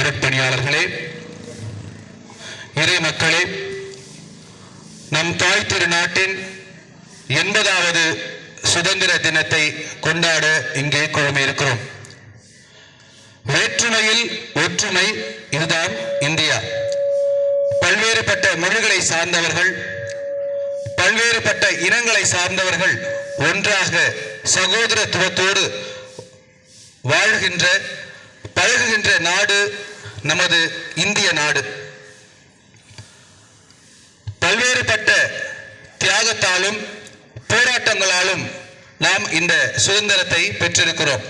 அருட்பணியாளர்களே, இறை மக்களே, நம் தாய் திருநாட்டின் 80வது சுதந்திர தினத்தை கொண்டாட இங்கே குழுமியிருக்கிறோம். வேற்றுமையில் ஒற்றுமை, இதுதான் இந்தியா. பல்வேறுபட்ட மொழிகளை சார்ந்தவர்கள், பல்வேறுபட்ட இனங்களை சார்ந்தவர்கள் ஒன்றாக சகோதரத்துவத்தோடு வாழ்கின்ற பழகுகின்ற நாடு நமது இந்திய நாடு. பல்வேறுபட்ட தியாகத்தாலும் போராட்டங்களாலும் நாம் இந்த சுதந்திரத்தை பெற்றிருக்கிறோம்.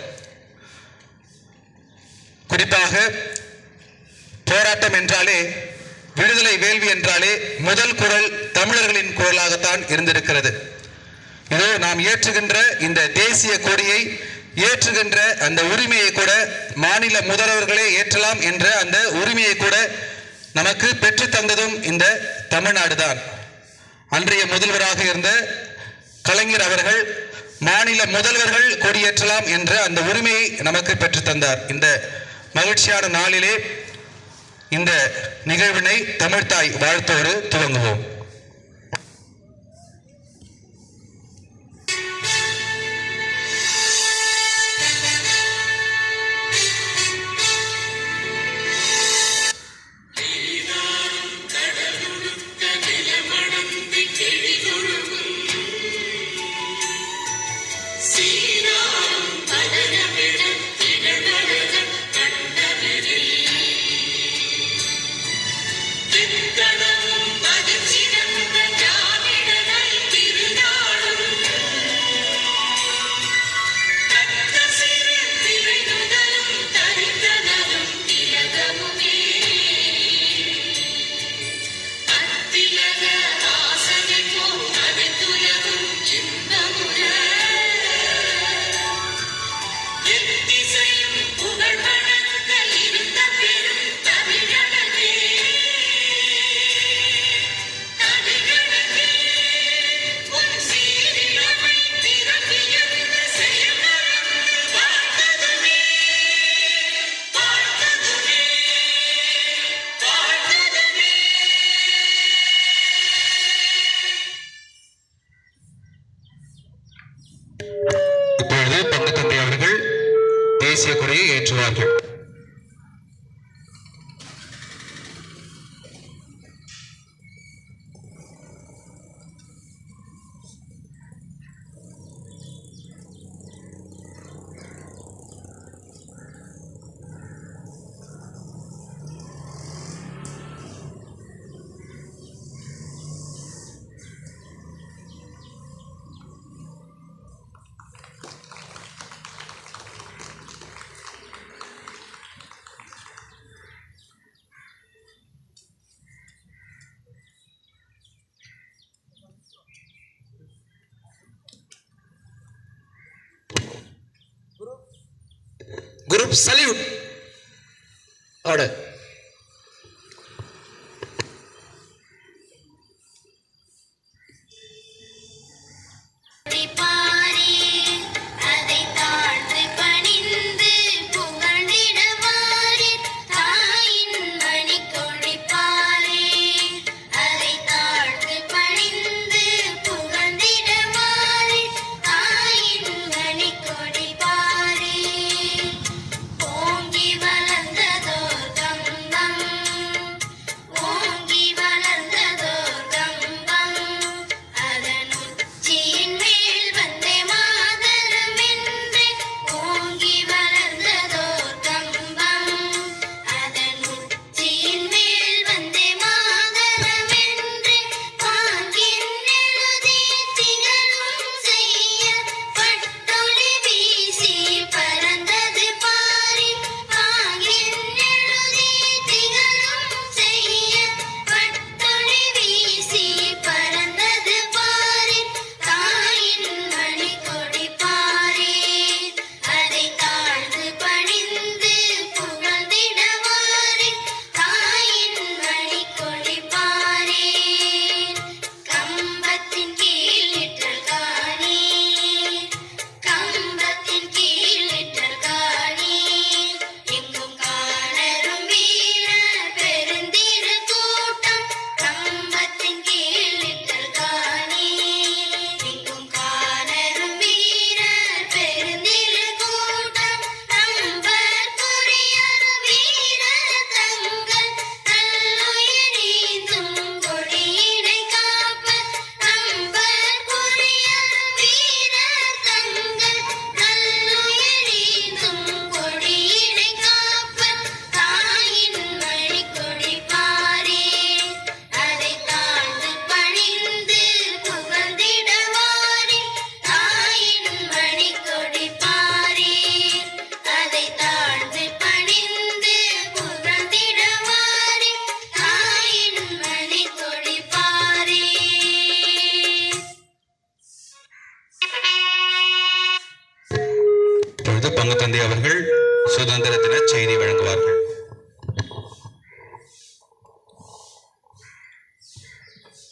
குறிப்பாக போராட்டம் என்றாலே, விடுதலை வேள்வி என்றாலே முதல் குரல் தமிழர்களின் குரலாகத்தான் இருந்திருக்கிறது. இதோ நாம் ஏற்றுகின்ற இந்த தேசிய கொடியை ஏற்றுகின்ற அந்த உரிமையை கூட மாநில முதல்வர்களே ஏற்றலாம் என்ற அந்த உரிமையை கூட நமக்கு பெற்று தந்ததும் இந்த தமிழ்நாடு தான். அன்றைய முதல்வராக இருந்த கலைஞர் அவர்கள் மாநில முதல்வர்கள் கொடியேற்றலாம் என்ற அந்த உரிமையை நமக்கு பெற்று தந்தார். இந்த மகிழ்ச்சியான நாளிலே இந்த நிகழ்வினை தமிழ்த்தாய் வாழ்த்தோடு துவங்குவோம். இப்பொழுது பங்கு தந்தை அவர்கள் தேசிய கொடியை ஏற்றுவார்கள். Group salute. Order. பொங்கி வளர்ந்ததோர் தம்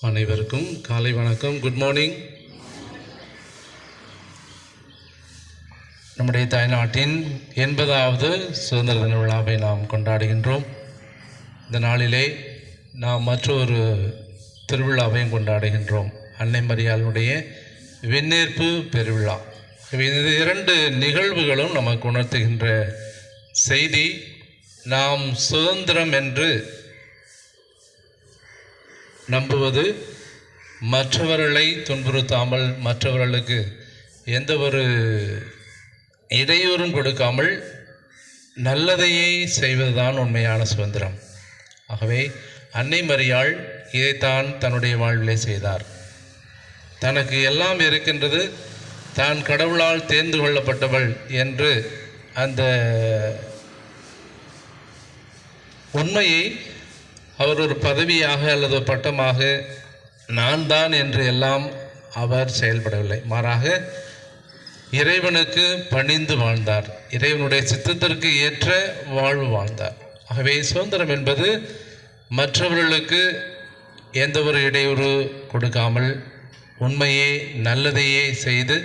அனைவருக்கும் காலை வணக்கம். Good morning. நம்முடைய தாய்நாட்டின் 80வது சுதந்திர தின விழாவை நாம் கொண்டாடுகின்றோம். இந்த நாளிலே நாம் மற்றொரு திருவிழாவையும் கொண்டாடுகின்றோம், அன்னை மரியாளுடைய விண்ணேற்பு பெருவிழா. இந்த இரண்டு நிகழ்வுகளும் நமக்கு உணர்த்துகின்ற செய்தி, நாம் சுதந்திரம் என்று நம்புவது மற்றவர்களை துன்புறுத்தாமல், மற்றவர்களுக்கு எந்த ஒரு இடையூறும் கொடுக்காமல் நல்லதையே செய்வதுதான் உண்மையான சுதந்திரம். ஆகவே அன்னை மரியாள் இதைத்தான் தன்னுடைய வாழ்விலே செய்தார். தனக்கு எல்லாம் இருக்கின்றது, தான் கடவுளால் தேர்ந்து கொள்ளப்பட்டவள் என்று அந்த உண்மையை அவர் ஒரு பதவியாக அல்லது பட்டமாக நான் தான் என்று எல்லாம் அவர் செயல்படவில்லை. மாறாக இறைவனுக்கு பணிந்து வாழ்ந்தார், இறைவனுடைய சித்தத்திற்கு ஏற்ற வாழ்வு வாழ்ந்தார். ஆகவே சுதந்திரம் என்பது மற்றவர்களுக்கு எந்த ஒரு இடையூறு கொடுக்காமல் உண்மையே நல்லதையே செய்து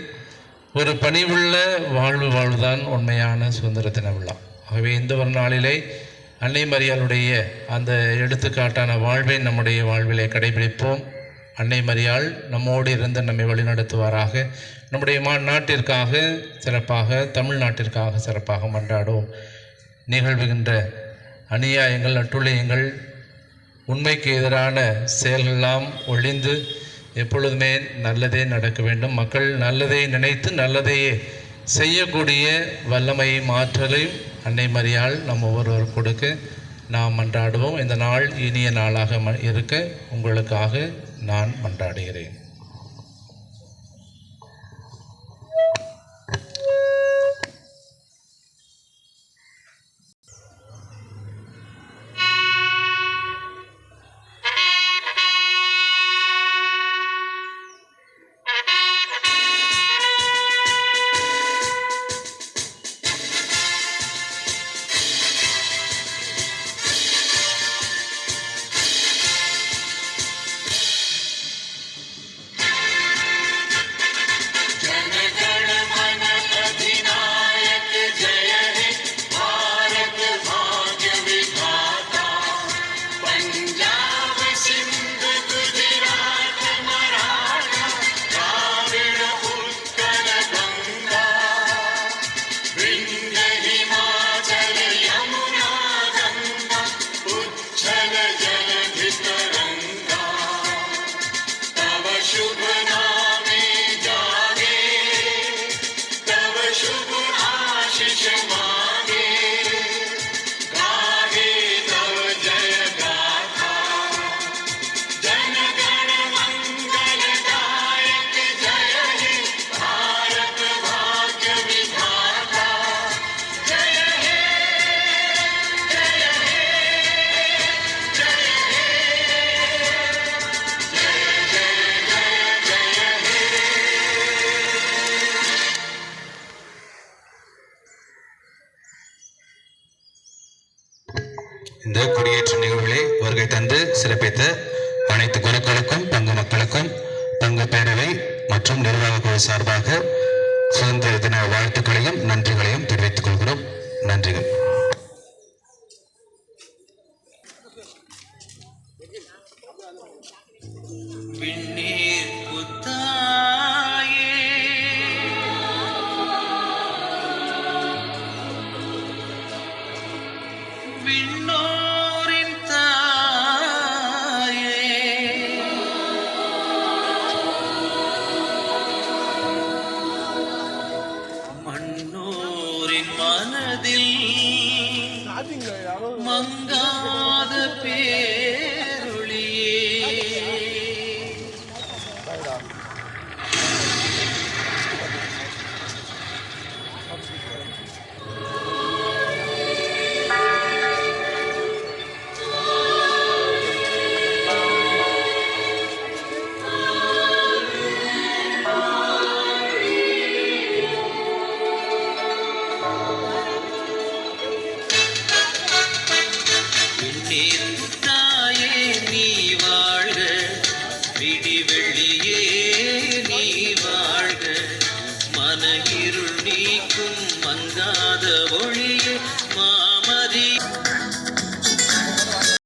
ஒரு பணிவுள்ள வாழ்வுதான் உண்மையான சுதந்திர தின விழா. ஆகவே இந்த ஒரு நாளிலே அன்னை மரியாளுடைய அந்த எடுத்துக்காட்டான வாழ்வை நம்முடைய வாழ்விலே கடைபிடிப்போம். அன்னை மரியாள் நம்மோடு இருந்து நம்மை வழிநடத்துவாராக. நம்முடைய நாட்டிற்காக சிறப்பாக, தமிழ்நாட்டிற்காக சிறப்பாக மன்றாடுவோம். நிகழ்வுகின்ற அநியாயங்கள், அட்டுழியங்கள், உண்மைக்கு எதிரான செயல்களெல்லாம் ஒழிந்து எப்பொழுதுமே நல்லதே நடக்க வேண்டும். மக்கள் நல்லதை நினைத்து நல்லதையே செய்யக்கூடிய வல்லமையும் ஆற்றலையும் அன்னை மரியாள் நம் ஒவ்வொருவர் கொடுக்க நாம் மன்றாடுவோம். இந்த நாள் இனிய நாளாக இருக்க உங்களுக்காக நான் மன்றாடுகிறேன். இந்த குடியேற்ற நிகழ்வுகளை வருகை தந்து சிறப்பித்த அனைத்து குருக்களுக்கும், பங்கு மக்களுக்கும், பங்கு பேரவை மற்றும் நிர்வாக குழு சார்பாக சுதந்திர தின வாழ்த்துக்களையும் நன்றிகளையும் தெரிவித்துக் கொள்கிறோம். நன்றிகள். மங்காத பேரொளியே நீர் மங்காத ஒளியே மாமதி